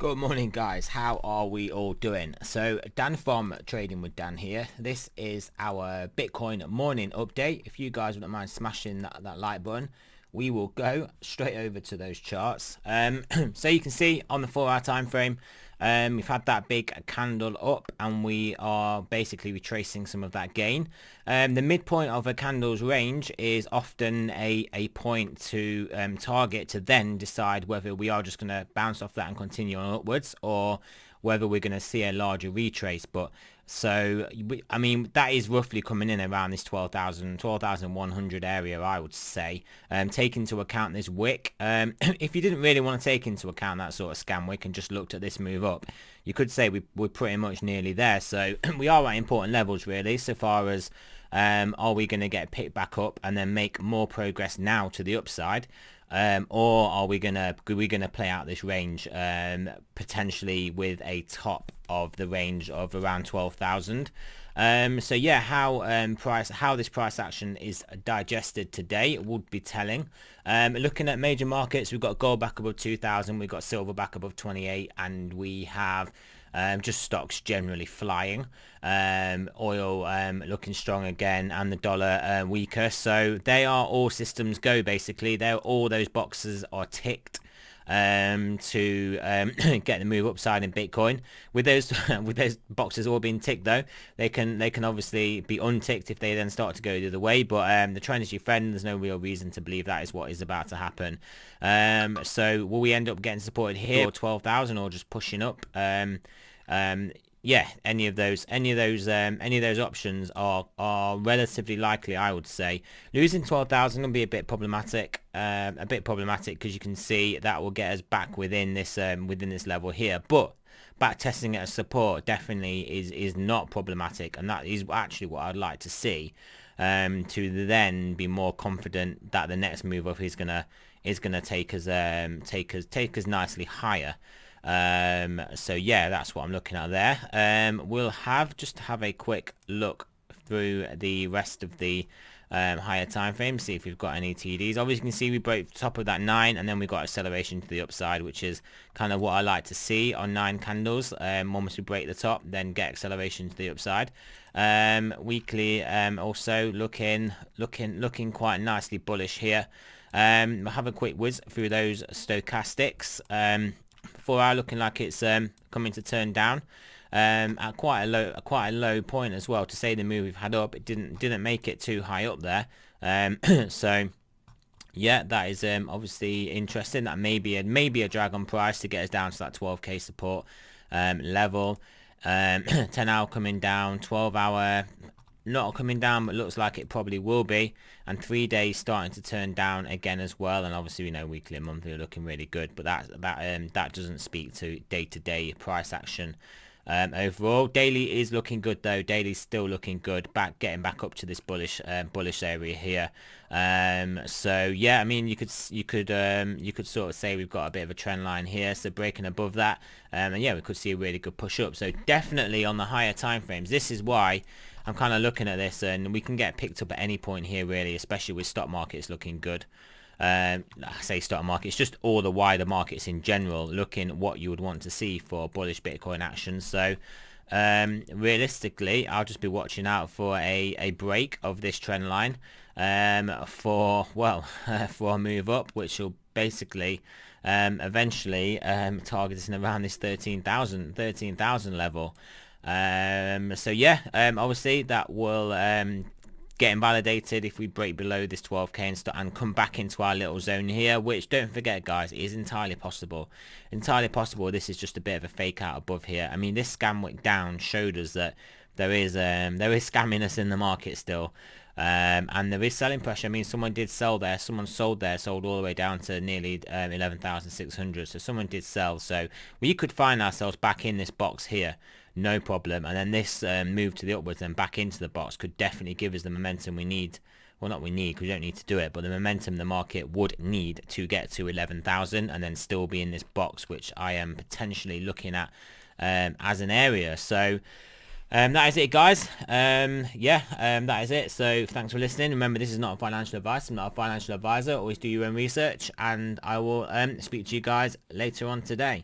Good morning guys, how are we all doing? So Dan from Trading with Dan here. This is our Bitcoin morning update. If you guys wouldn't mind smashing that like button, we will go straight over to those charts. So you can see on the 4 hour time frame, we've had that big candle up and we are basically retracing some of that gain. The midpoint of a candle's range is often a point to target to then decide whether we are just going to bounce off that and continue on upwards, or whether we're going to see a larger retrace. But so I mean that is roughly coming in around this 12,100 area, I would say. Take into account this wick. If you didn't really want to take into account that sort of scam wick and just looked at this move up, you could say we're pretty much nearly there. So we are at important levels really, so far as are we going to get picked back up and then make more progress now to the upside, or are we gonna play out this range potentially with a top of the range of around 12,000. So yeah, how this price action is digested today would be telling. Looking at major markets, we've got gold back above 2,000, we've got silver back above 28, and we have just stocks generally flying. Oil looking strong again, and the dollar weaker. So they are all systems go basically. All those boxes are ticked to get the move upside in Bitcoin. With those boxes all being ticked though, they can obviously be unticked if they then start to go the other way. But the trend is your friend. There's no real reason to believe that is what is about to happen. So will we end up getting supported here or 12,000, or just pushing up? Yeah, any of those options are relatively likely, I would say. Losing 12,000 will be a bit problematic, because you can see that will get us back within this level here. But back testing it as support definitely is not problematic, and that is actually what I'd like to see, to then be more confident that the next move up is gonna take us nicely higher. So yeah, that's what I'm looking at there. We'll have a quick look through the rest of the higher time frame, see if we've got any TDs. Obviously you can see we broke the top of that 9, and then we got acceleration to the upside, which is kind of what I like to see on 9 candles. Once we break the top, then get acceleration to the upside. Weekly also looking quite nicely bullish here. We'll have a quick whiz through those stochastics. 4 hour looking like it's coming to turn down at quite a low point as well. To say the move we've had up, it didn't make it too high up there. So yeah, that is obviously interesting. That may be a drag on price to get us down to that 12k support level. 10 hour coming down, 12 hour not coming down, but looks like it probably will be, and 3 days starting to turn down again as well. And obviously we know weekly and monthly are looking really good, but that doesn't speak to day-to-day price action. Overall, daily is looking good though. Daily's still looking good, getting back up to this bullish area here. So yeah, I mean you could sort of say we've got a bit of a trend line here, so breaking above that, and yeah, we could see a really good push up. So definitely on the higher time frames, this is why I'm kind of looking at this, and we can get picked up at any point here really, especially with stock markets looking good. I say stock markets, just all the wider markets in general looking what you would want to see for bullish Bitcoin action. So realistically, I'll just be watching out for a break of this trend line for a move up, which will basically eventually target us in around this 13,000 level. So yeah, obviously that will get invalidated if we break below this 12k and come back into our little zone here, which, don't forget guys, is entirely possible. This is just a bit of a fake out above here. I mean, this scam wick down showed us that there is scamminess in the market still, and there is selling pressure. I mean, someone did sell there, sold all the way down to nearly 11,600, so someone did sell. So we could find ourselves back in this box here, no problem, and then this move to the upwards and back into the box could definitely give us the momentum we need. Well, not we need, because we don't need to do it, but the momentum the market would need to get to 11,000 and then still be in this box, which I am potentially looking at as an area. So that is it guys. That is it. So thanks for listening. Remember, this is not a financial advice. I'm not a financial advisor. Always do your own research, and I will speak to you guys later on today.